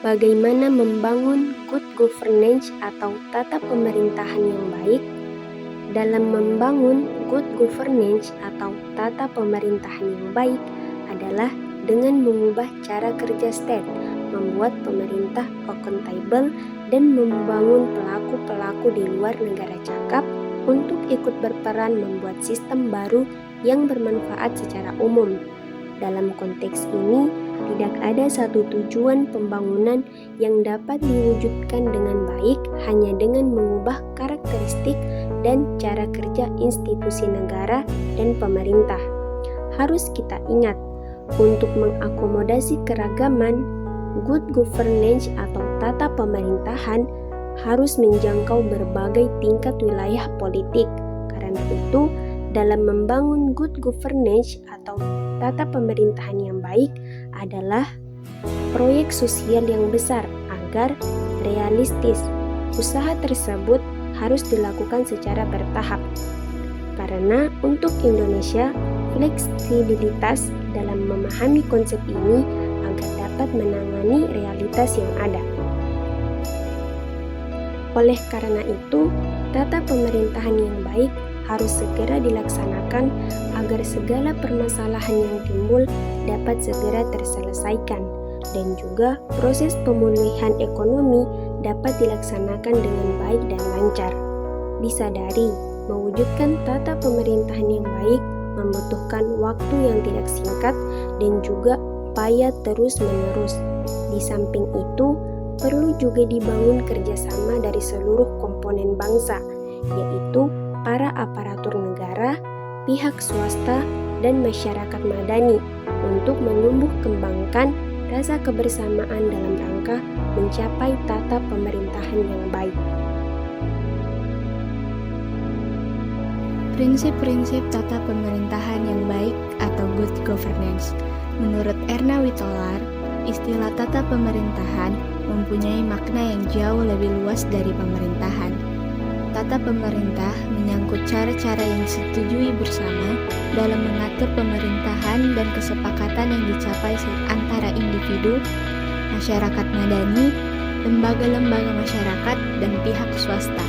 bagaimana membangun good governance atau tata pemerintahan yang baik. Dalam membangun good governance atau tata pemerintahan yang baik adalah dengan mengubah cara kerja state, membuat pemerintah accountable, dan membangun pelaku-pelaku di luar negara cakap untuk ikut berperan membuat sistem baru yang bermanfaat secara umum. Dalam konteks ini, tidak ada satu tujuan pembangunan yang dapat diwujudkan dengan baik hanya dengan mengubah karakteristik dan cara kerja institusi negara dan pemerintah. Harus kita ingat, untuk mengakomodasi keragaman, good governance atau tata pemerintahan harus menjangkau berbagai tingkat wilayah politik. Karena itu, dalam membangun good governance atau tata pemerintahan yang baik adalah proyek sosial yang besar agar realistis. Usaha tersebut harus dilakukan secara bertahap. Karena untuk Indonesia, fleksibilitas dalam memahami konsep ini agar dapat menangani realitas yang ada. Oleh karena itu, tata pemerintahan yang baik harus segera dilaksanakan agar segala permasalahan yang timbul dapat segera terselesaikan dan juga proses pemulihan ekonomi dapat dilaksanakan dengan baik dan lancar. Disadari, mewujudkan tata pemerintahan yang baik membutuhkan waktu yang tidak singkat dan juga upaya terus-menerus. Di samping itu, perlu juga dibangun kerjasama dari seluruh komponen bangsa, yaitu para aparatur negara, pihak swasta, dan masyarakat madani untuk menumbuh kembangkan rasa kebersamaan dalam rangka mencapai tata pemerintahan yang baik. Prinsip-prinsip tata pemerintahan yang baik atau good governance. Menurut Erna Witolar, istilah tata pemerintahan mempunyai makna yang jauh lebih luas dari pemerintahan. Tata pemerintah menyangkut cara-cara yang disetujui bersama dalam mengatur pemerintahan dan kesepakatan yang dicapai antara individu, masyarakat madani, lembaga-lembaga masyarakat, dan pihak swasta.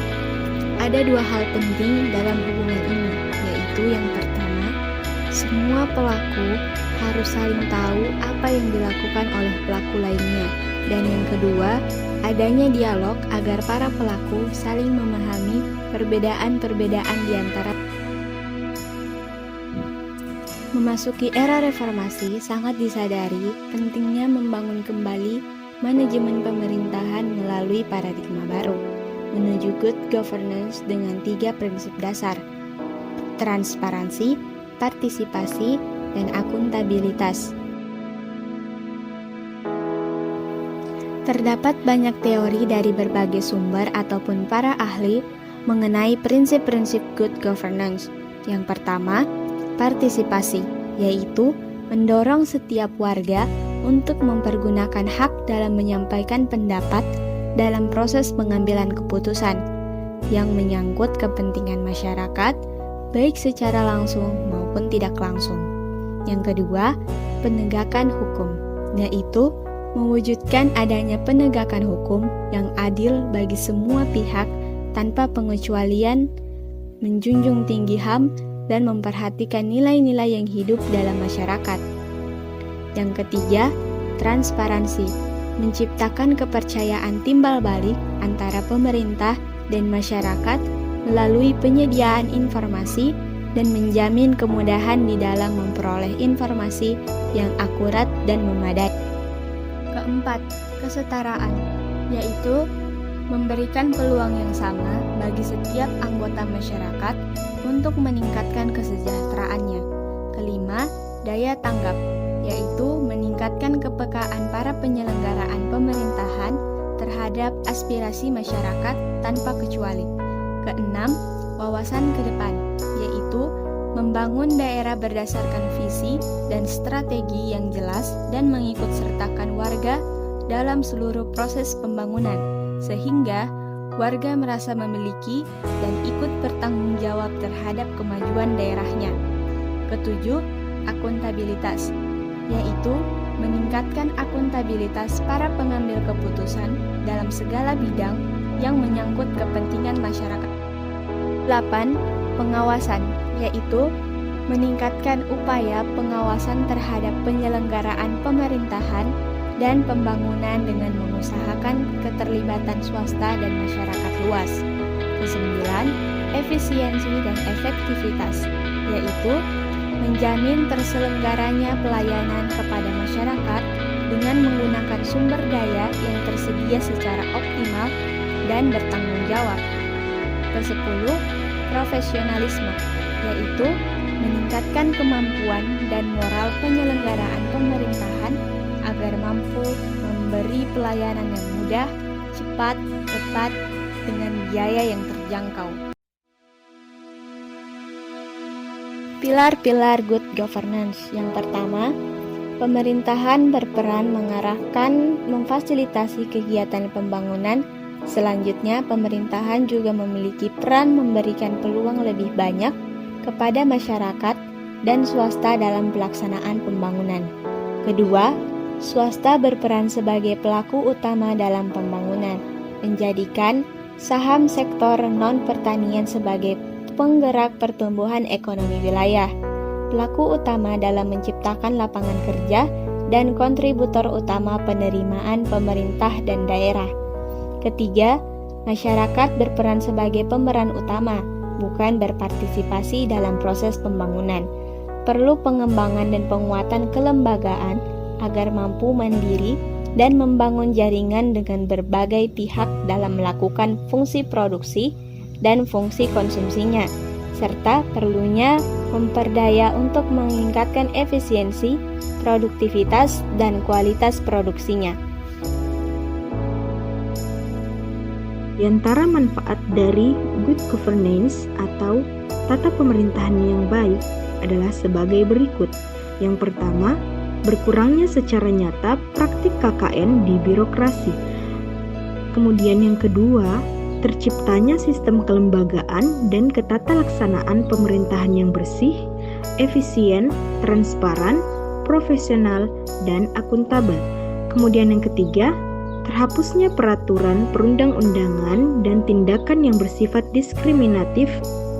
Ada dua hal penting dalam hubungan ini, yaitu yang pertama, semua pelaku harus saling tahu apa yang dilakukan oleh pelaku lainnya, dan yang kedua, adanya dialog agar para pelaku saling memahami perbedaan-perbedaan di antara. Memasuki era reformasi, sangat disadari pentingnya membangun kembali manajemen pemerintahan melalui paradigma baru, menuju good governance dengan 3 prinsip dasar: transparansi, partisipasi, dan akuntabilitas. Terdapat banyak teori dari berbagai sumber ataupun para ahli mengenai prinsip-prinsip good governance. Yang pertama, partisipasi, yaitu mendorong setiap warga untuk mempergunakan hak dalam menyampaikan pendapat dalam proses pengambilan keputusan yang menyangkut kepentingan masyarakat, baik secara langsung maupun tidak langsung. Yang kedua, penegakan hukum, yaitu mewujudkan adanya penegakan hukum yang adil bagi semua pihak tanpa pengecualian, menjunjung tinggi HAM, dan memperhatikan nilai-nilai yang hidup dalam masyarakat. Yang ketiga, transparansi, menciptakan kepercayaan timbal balik antara pemerintah dan masyarakat melalui penyediaan informasi dan menjamin kemudahan di dalam memperoleh informasi yang akurat dan memadai. Keempat, kesetaraan, yaitu memberikan peluang yang sama bagi setiap anggota masyarakat untuk meningkatkan kesejahteraannya. Kelima, daya tanggap, yaitu meningkatkan kepekaan para penyelenggaraan pemerintahan terhadap aspirasi masyarakat tanpa kecuali. Keenam, wawasan ke depan, yaitu membangun daerah berdasarkan visi dan strategi yang jelas dan mengikut sertakan warga dalam seluruh proses pembangunan, sehingga warga merasa memiliki dan ikut bertanggung jawab terhadap kemajuan daerahnya. Ketujuh, akuntabilitas, yaitu meningkatkan akuntabilitas para pengambil keputusan dalam segala bidang yang menyangkut kepentingan masyarakat. 8. Pengawasan, yaitu meningkatkan upaya pengawasan terhadap penyelenggaraan pemerintahan dan pembangunan dengan mengusahakan keterlibatan swasta dan masyarakat luas. 9. Efisiensi dan efektivitas, yaitu menjamin terselenggaranya pelayanan kepada masyarakat dengan menggunakan sumber daya yang tersedia secara optimal dan bertanggung jawab. 10. Profesionalisme, yaitu meningkatkan kemampuan dan moral penyelenggaraan pemerintahan agar mampu memberi pelayanan yang mudah, cepat, tepat, dengan biaya yang terjangkau. Pilar-pilar good governance. Yang pertama, pemerintahan berperan mengarahkan, memfasilitasi kegiatan pembangunan. Selanjutnya, pemerintahan juga memiliki peran memberikan peluang lebih banyak kepada masyarakat dan swasta dalam pelaksanaan pembangunan. Kedua, swasta berperan sebagai pelaku utama dalam pembangunan, menjadikan saham sektor non-pertanian sebagai penggerak pertumbuhan ekonomi wilayah, pelaku utama dalam menciptakan lapangan kerja, dan kontributor utama penerimaan pemerintah dan daerah. Ketiga, masyarakat berperan sebagai pemeran utama, bukan berpartisipasi dalam proses pembangunan. Perlu pengembangan dan penguatan kelembagaan agar mampu mandiri dan membangun jaringan dengan berbagai pihak dalam melakukan fungsi produksi dan fungsi konsumsinya, serta perlunya memperdaya untuk meningkatkan efisiensi, produktivitas, dan kualitas produksinya. Di antara manfaat dari good governance atau tata pemerintahan yang baik adalah sebagai berikut. Yang pertama, berkurangnya secara nyata praktik KKN di birokrasi. Kemudian yang kedua, terciptanya sistem kelembagaan dan ketatalaksanaan pemerintahan yang bersih, efisien, transparan, profesional, dan akuntabel. Kemudian yang ketiga, terhapusnya peraturan perundang-undangan dan tindakan yang bersifat diskriminatif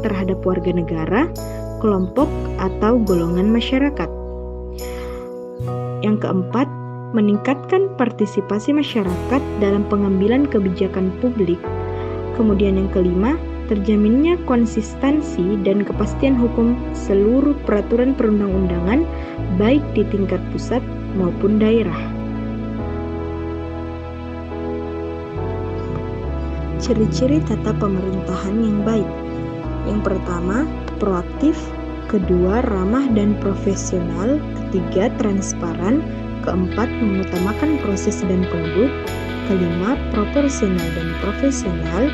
terhadap warga negara, kelompok, atau golongan masyarakat. Yang keempat, meningkatkan partisipasi masyarakat dalam pengambilan kebijakan publik. Kemudian yang kelima, terjaminnya konsistensi dan kepastian hukum seluruh peraturan perundang-undangan baik di tingkat pusat maupun daerah. Ciri-ciri tata pemerintahan yang baik. Yang pertama, proaktif. Kedua, ramah dan profesional. Ketiga, transparan. Keempat, mengutamakan proses dan produk. Kelima, proporsional dan profesional.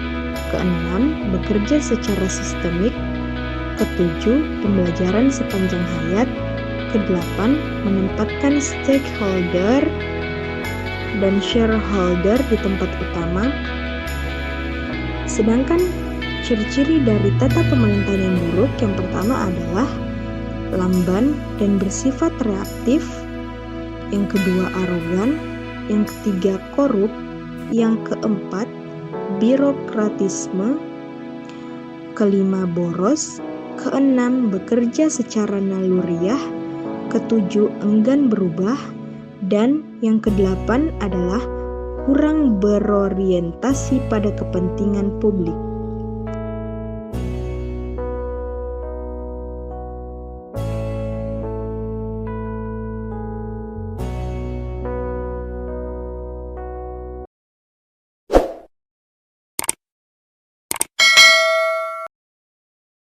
Keenam, bekerja secara sistemik. Ketujuh, pembelajaran sepanjang hayat. Kedelapan, menempatkan stakeholder dan shareholder di tempat utama. Sedangkan ciri-ciri dari tata pemerintahan yang buruk yang pertama adalah lamban dan bersifat reaktif, yang kedua arogan, yang ketiga korup, yang keempat birokratisme, kelima boros, keenam bekerja secara naluriah, ketujuh enggan berubah, dan yang kedelapan adalah kurang berorientasi pada kepentingan publik.